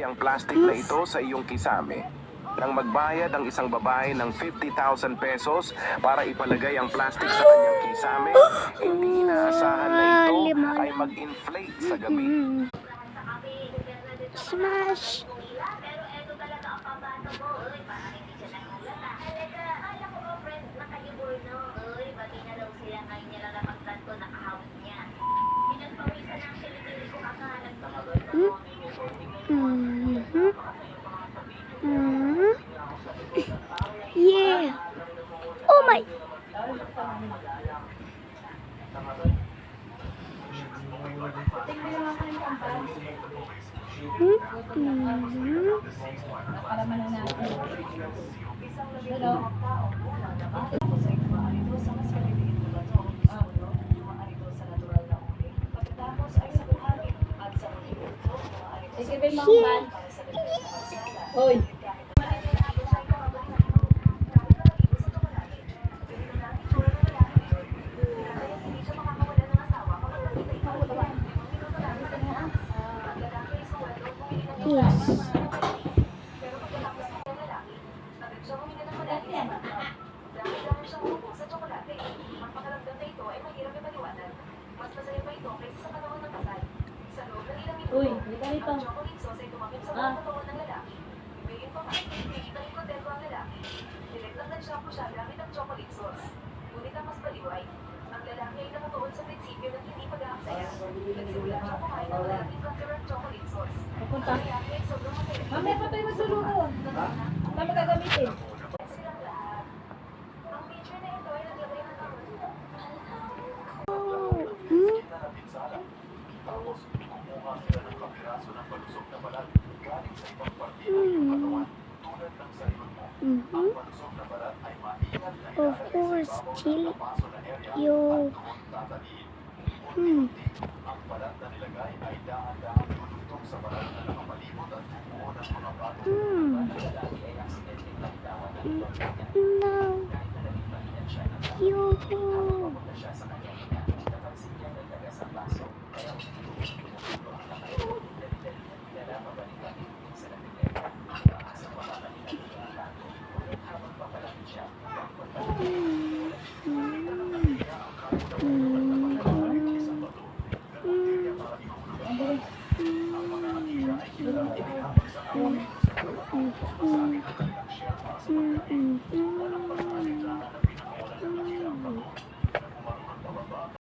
ang plastic na ito sa iyong kisame. Nang magbayad ang isang babae ng 50,000 pesos para ipalagay ang plastic sa kanyang kisame, hindi inaasahan na ito ay mag-inflate sa gabi. Smash! Yeah! Oh my! Hoy. Yes. Uy, halika rito. Ah. Pupunta. Mamaya pa tayo magsulunod. Saan magagamitin? Of course, chili. Yo. No. Yo.